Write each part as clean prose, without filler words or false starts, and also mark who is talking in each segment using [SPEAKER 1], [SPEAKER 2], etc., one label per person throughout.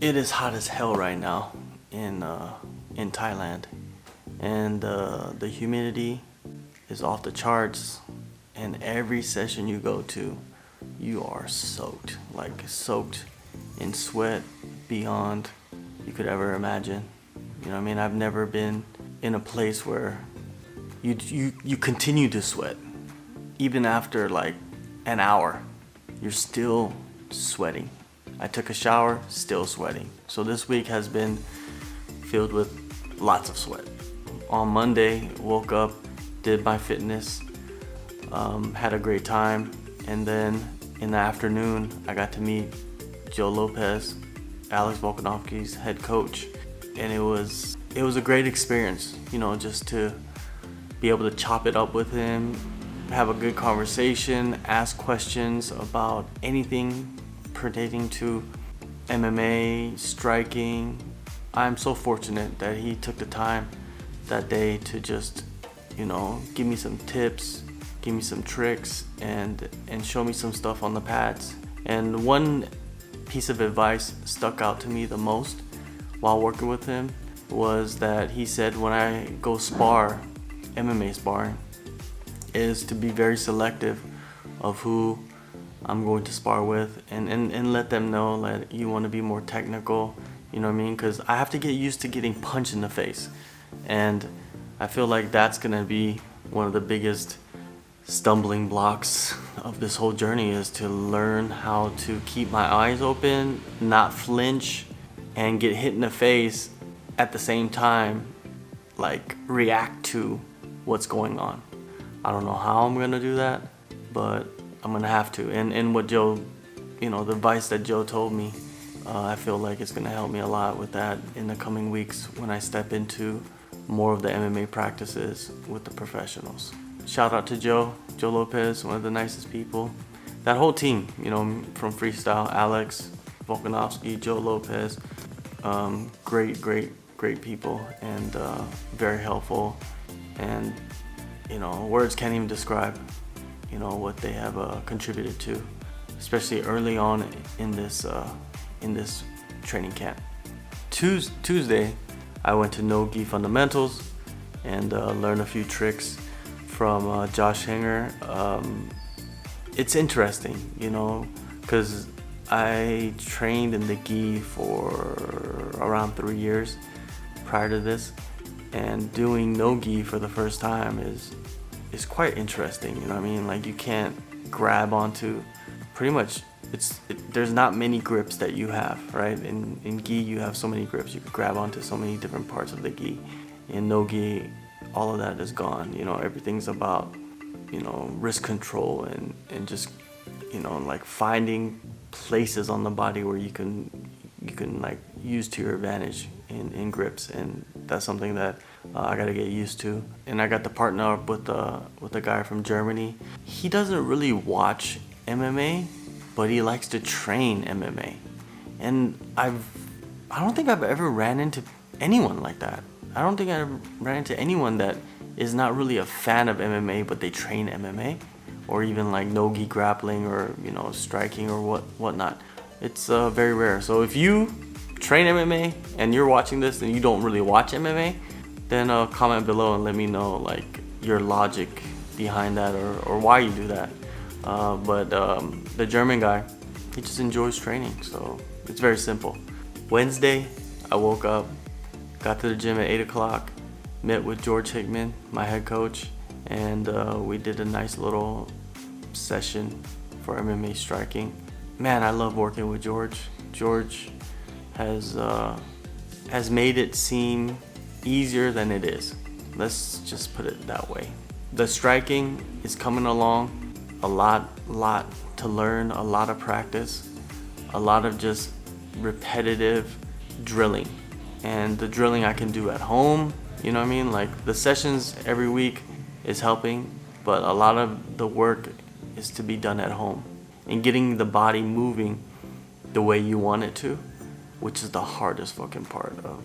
[SPEAKER 1] It is hot as hell right now in Thailand, and the humidity is off the charts. And every session you go to, you are soaked, like soaked in sweat beyond you could ever imagine. You know what I mean? I've never been in a place where you continue to sweat even after like an hour. You're still sweating. I took a shower, still sweating. So this week has been filled with lots of sweat. On Monday, woke up, did my fitness, had a great time, and then in the afternoon, I got to meet Joe Lopez, Alex Volkanovski's head coach, and it was a great experience, you know, just to be able to chop it up with him, have a good conversation, ask questions about anything pertaining to MMA, striking. I'm so fortunate that he took the time that day to just, you know, give me some tips, give me some tricks, and show me some stuff on the pads. And one piece of advice stuck out to me the most while working with him was that he said when I go spar, MMA sparring, is to be very selective of who I'm going to spar with, and let them know that you want to be more technical, you know what I mean? Because I have to get used to getting punched in the face, and I feel like that's gonna be one of the biggest stumbling blocks of this whole journey, is to learn how to keep my eyes open, not flinch, and get hit in the face at the same time, like react to what's going on. I don't know how I'm gonna do that, but I'm gonna have to. And what Joe, you know, the advice that Joe told me, I feel like it's gonna help me a lot with that in the coming weeks when I step into more of the MMA practices with the professionals. Shout out to Joe Lopez, one of the nicest people. That whole team, you know, from freestyle, Alex Volkanovski, Joe Lopez, great people, and very helpful. And you know, words can't even describe, you know, what they have contributed to, especially early on in this training camp. Tuesday, I went to No Gi Fundamentals and learned a few tricks from Josh Hinger. It's interesting, you know, because I trained in the gi for around 3 years prior to this, and doing no gi for the first time is quite interesting, you know what I mean? Like, you can't grab onto pretty much, there's not many grips that you have, right? In gi you have so many grips, you could grab onto so many different parts of the gi. In no gi, all of that is gone, you know. Everything's about, you know, wrist control and just, you know, like finding places on the body where you can like use to your advantage in grips, and that's something that I got to get used to. And I got to partner up with a guy from Germany. He doesn't really watch MMA, but he likes to train MMA. And I don't think I've ever ran into anyone like that. I don't think I ran into anyone that is not really a fan of MMA, but they train MMA, or even like no-gi grappling, or, you know, striking or whatnot. It's very rare. So if you train MMA and you're watching this and you don't really watch MMA, then comment below and let me know like your logic behind that, or why you do that. But the German guy, he just enjoys training, so it's very simple. Wednesday, I woke up, got to the gym at 8 o'clock, met with George Hickman, my head coach, and we did a nice little session for MMA striking. Man, I love working with George. George has made it seem easier than it is. Let's just put it that way. The striking is coming along. A lot to learn, a lot of practice, a lot of just repetitive drilling. And the drilling I can do at home, you know what I mean? Like, the sessions every week is helping, but a lot of the work is to be done at home, and getting the body moving the way you want it to, which is the hardest fucking part of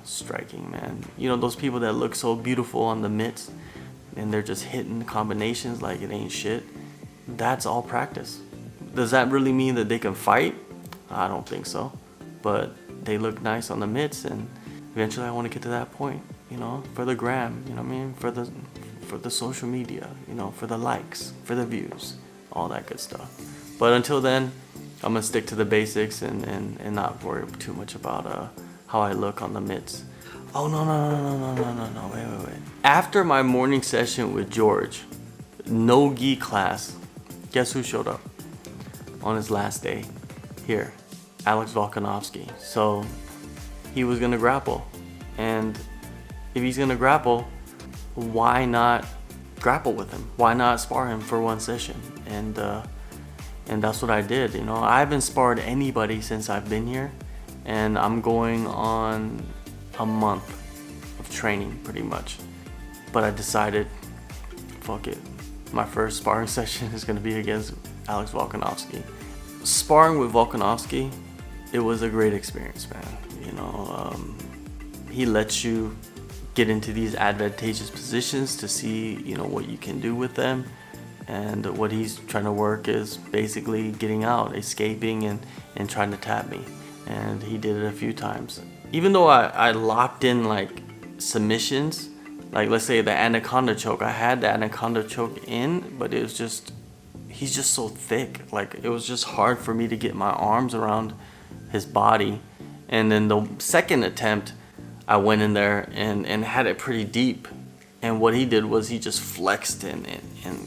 [SPEAKER 1] striking, man. You know, those people that look so beautiful on the mitts and they're just hitting combinations like it ain't shit. That's all practice. Does that really mean that they can fight? I don't think so. But they look nice on the mitts, and eventually I want to get to that point, you know, for the gram, you know what I mean, for the social media, you know, for the likes, for the views, all that good stuff. But until then, I'm gonna stick to the basics and not worry too much about how I look on the mitts. Oh no, wait. After my morning session with George, no-gi class, guess who showed up on his last day? Here, Alex Volkanovski. So he was gonna grapple, and if he's gonna grapple, why not grapple with him? Why not spar him for one session? And that's what I did. You know, I haven't sparred anybody since I've been here, and I'm going on a month of training pretty much. But I decided, fuck it. My first sparring session is gonna be against Alex Volkanovski. Sparring with Volkanovski, it was a great experience, man. You know, he lets you get into these advantageous positions to see, you know, what you can do with them. And what he's trying to work is basically getting out, escaping, and trying to tap me. And he did it a few times. Even though I locked in like submissions, like let's say the anaconda choke, I had the anaconda choke in, but it was just, he's just so thick. Like it was just hard for me to get my arms around his body. And then the second attempt, I went in there and had it pretty deep. And what he did was he just flexed and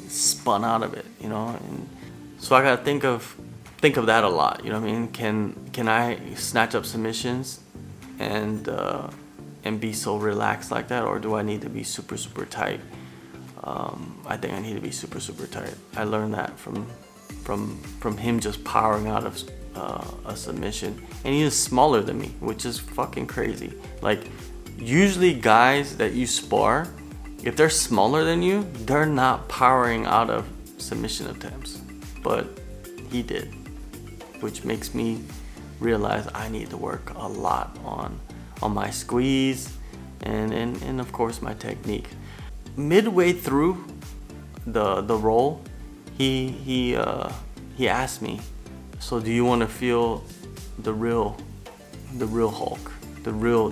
[SPEAKER 1] spun out of it, you know. And so I gotta think of that a lot, you know what I mean? Can I snatch up submissions and be so relaxed like that, or do I need to be super tight? I think I need to be super tight. I learned that from him just powering out of a submission, and he is smaller than me, which is fucking crazy. Like usually guys that you spar, if they're smaller than you, they're not powering out of submission attempts, but he did, which makes me realize I need to work a lot on my squeeze and of course my technique. Midway through the roll, he asked me, so do you want to feel the real Hulk, the real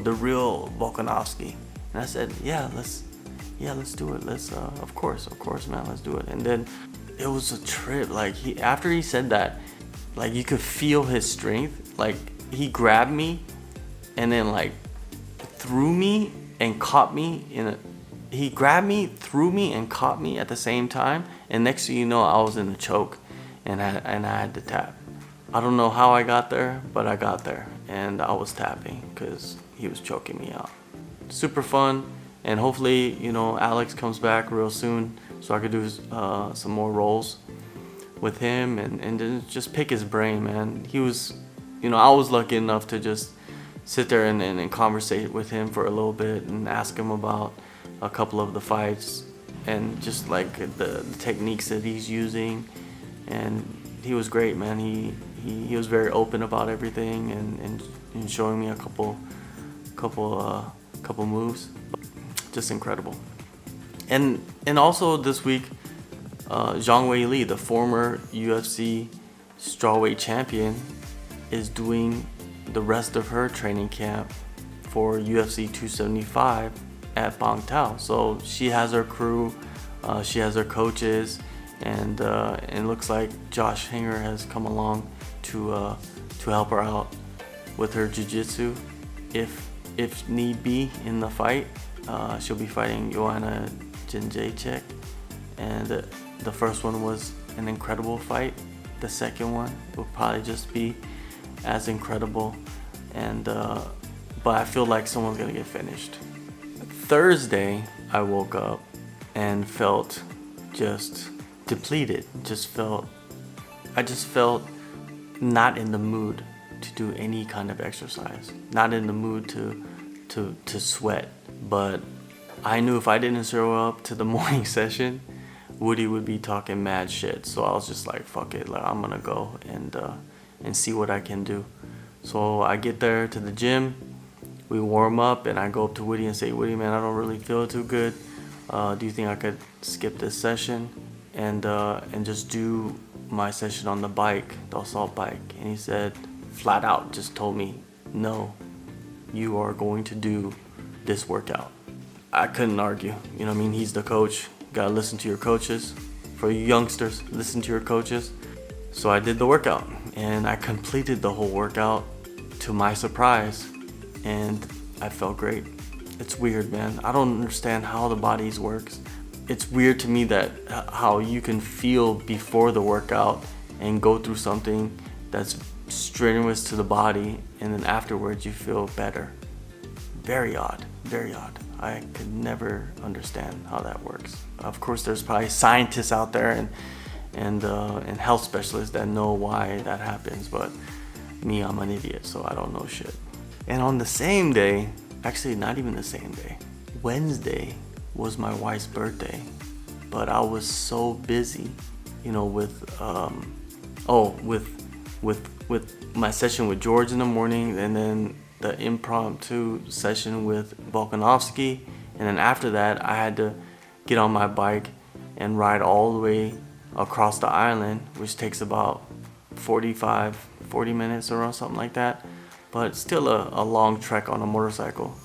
[SPEAKER 1] Volkanovski? And I said, yeah, let's do it. Let's of course, man, let's do it. And then it was a trip. Like after he said that, like you could feel his strength. Like he grabbed me and then like threw me and caught me he grabbed me, threw me, and caught me at the same time. And next thing you know, I was in a choke, and I had to tap. I don't know how I got there, but I got there, and I was tapping because he was choking me out. Super fun, and hopefully, you know, Alex comes back real soon so I could do some more rolls with him and then just pick his brain, man. He was, you know, I was lucky enough to just sit there and conversate with him for a little bit and ask him about a couple of the fights and just like the techniques that he's using. And he was great, man. He was very open about everything and showing me a couple moves. Just incredible. And also this week, Zhang Wei Li, the former UFC strawweight champion, is doing the rest of her training camp for UFC 275 at Bang Tao. So she has her crew, she has her coaches, and it looks like Josh Hinger has come along to help her out with her jiu-jitsu if need be in the fight. She'll be fighting Joanna Jędrzejczyk, and the first one was an incredible fight. The second one will probably just be as incredible, and but I feel like someone's gonna get finished. Thursday, I woke up and felt just depleted. I just felt not in the mood to do any kind of exercise. Not in the mood to sweat. But I knew if I didn't show up to the morning session, Woody would be talking mad shit. So I was just like, fuck it, like I'm gonna go and see what I can do. So I get there to the gym, we warm up, and I go up to Woody and say, Woody, man, I don't really feel too good. Do you think I could skip this session and just do my session on the bike, the assault bike? And he said, flat out, just told me, no, you are going to do this workout. I couldn't argue. You know what I mean? He's the coach. Gotta listen to your coaches. For you youngsters, listen to your coaches. So I did the workout, and I completed the whole workout to my surprise, and I felt great. It's weird, man. I don't understand how the body works. It's weird to me that how you can feel before the workout and go through something that's strenuous to the body, and then afterwards you feel better. Very odd, very odd. I could never understand how that works. Of course, there's probably scientists out there and health specialists that know why that happens, but me, I'm an idiot, so I don't know shit. And on the same day, actually not even the same day, Wednesday was my wife's birthday, but I was so busy, you know, with my session with George in the morning, and then the impromptu session with Volkanovski, and then after that I had to get on my bike and ride all the way across the island, which takes about 40 minutes or something like that, but still a long trek on a motorcycle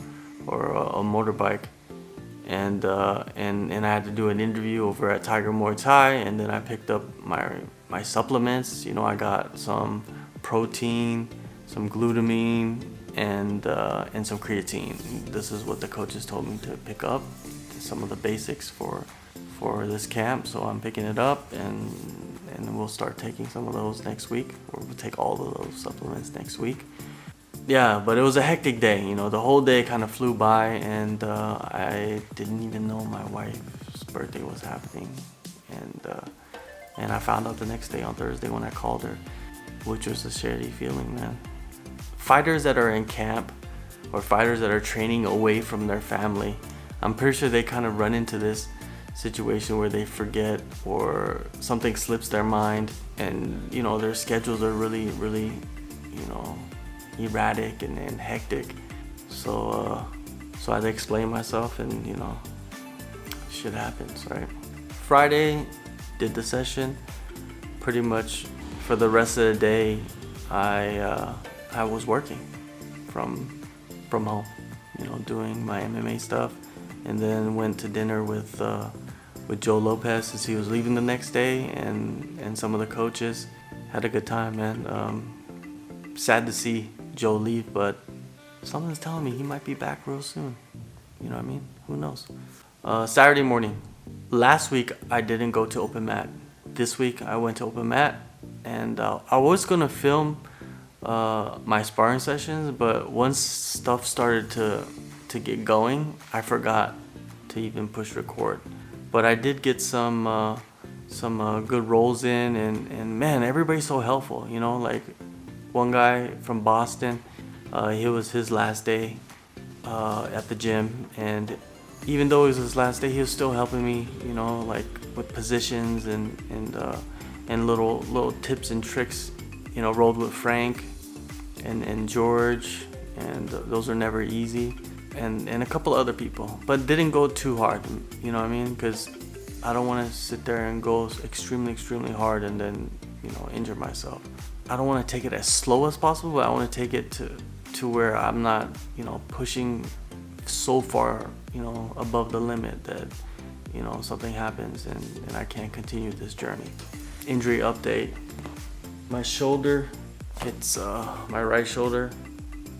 [SPEAKER 1] or a motorbike. And I had to do an interview over at Tiger Muay Thai, and then I picked up my supplements. You know, I got some protein, some glutamine, and some creatine. This is what the coaches told me to pick up, some of the basics for this camp. So I'm picking it up, and we'll start taking some of those next week, or we'll take all of those supplements next week. Yeah, but it was a hectic day. You know, the whole day kind of flew by, and I didn't even know my wife's birthday was happening, and I found out the next day on Thursday when I called her, which was a shitty feeling, man. Fighters that are in camp or fighters that are training away from their family, I'm pretty sure they kind of run into this situation where they forget or something slips their mind, and you know, their schedules are really, really, you know, erratic and hectic. So I had to explain myself, and you know, shit happens, right? Friday, did the session. Pretty much for the rest of the day, I was working from home, you know, doing my MMA stuff, and then went to dinner with Joe Lopez as he was leaving the next day, and some of the coaches. Had a good time, man. Sad to see Joe leave, but something's telling me he might be back real soon. You know what I mean? Who knows? Saturday morning. Last week I didn't go to open mat. This week I went to open mat, and I was gonna film my sparring sessions, but once stuff started to get going, I forgot to even push record. But I did get some good rolls in, and man, everybody's so helpful. You know, like one guy from Boston, it was his last day at the gym, and even though it was his last day, he was still helping me, you know, like with positions and little tips and tricks. You know, rolled with Frank and George, and those are never easy, and a couple other people, but didn't go too hard. You know what I mean? Because I don't want to sit there and go extremely hard and then, you know, injure myself. I don't want to take it as slow as possible, but I want to take it to where I'm not, you know, pushing so far, you know, above the limit that, you know, something happens and I can't continue this journey. Injury update. My shoulder, it's my right shoulder,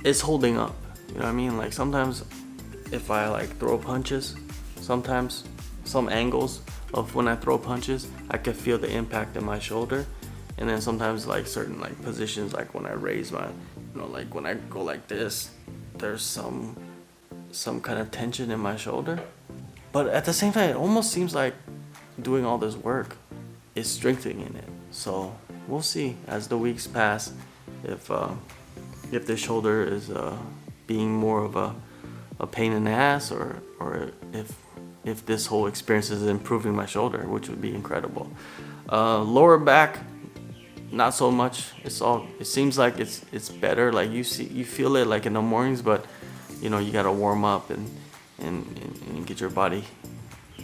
[SPEAKER 1] it's holding up. You know what I mean? Like sometimes if I like throw punches, sometimes some angles of when I throw punches, I can feel the impact in my shoulder. And then sometimes like certain like positions, like when I raise my, you know, like when I go like this, there's some kind of tension in my shoulder. But at the same time, it almost seems like doing all this work is strengthening it. So we'll see as the weeks pass if the shoulder is being more of a pain in the ass, or if this whole experience is improving my shoulder, which would be incredible. Lower back, not so much. It seems like it's better. Like you feel it like in the mornings, but you know, you gotta warm up and get your body,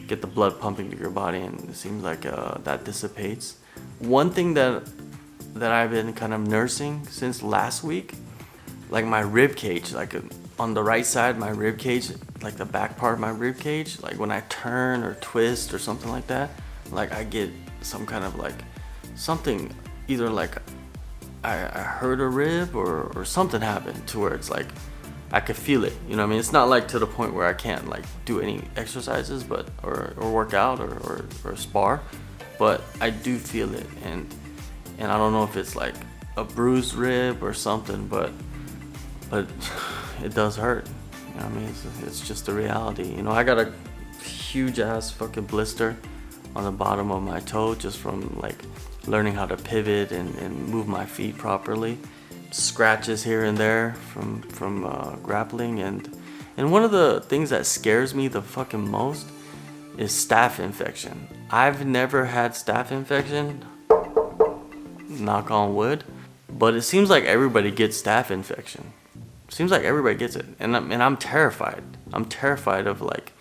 [SPEAKER 1] get the blood pumping to your body, and it seems like that dissipates. One thing that I've been kind of nursing since last week like my rib cage, like on the right side, my rib cage, like the back part of my rib cage, like when I turn or twist or something like that, like I get some kind of like something, either like I hurt a rib or something happened to where it's like I could feel it, you know what I mean? It's not like to the point where I can't like do any exercises, but or work out or spar, but I do feel it, and I don't know if it's like a bruised rib or something, but it does hurt. You know what I mean? It's just the reality. You know, I got a huge ass fucking blister on the bottom of my toe just from like learning how to pivot and move my feet properly. Scratches here and there from grappling, and one of the things that scares me the fucking most is staph infection. I've never had staph infection, knock on wood, but it seems like everybody gets staph infection. Seems like everybody gets it, and I'm terrified. I'm terrified of like,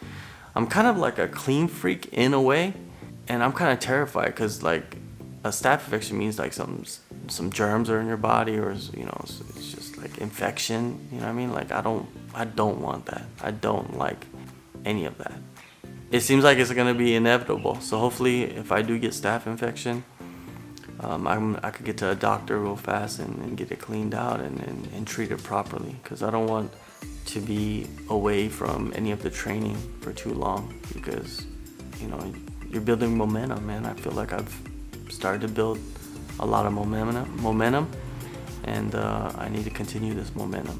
[SPEAKER 1] I'm kind of like a clean freak in a way, and I'm kind of terrified because like a staph infection means like some germs are in your body, or you know, it's just like infection. You know what I mean? Like I don't want that. I don't like any of that. It seems like it's gonna be inevitable. So hopefully, if I do get staph infection, I could get to a doctor real fast and get it cleaned out and treat it properly, because I don't want to be away from any of the training for too long, because you know, you're building momentum, man. I feel like I've started to build a lot of momentum, and I need to continue this momentum.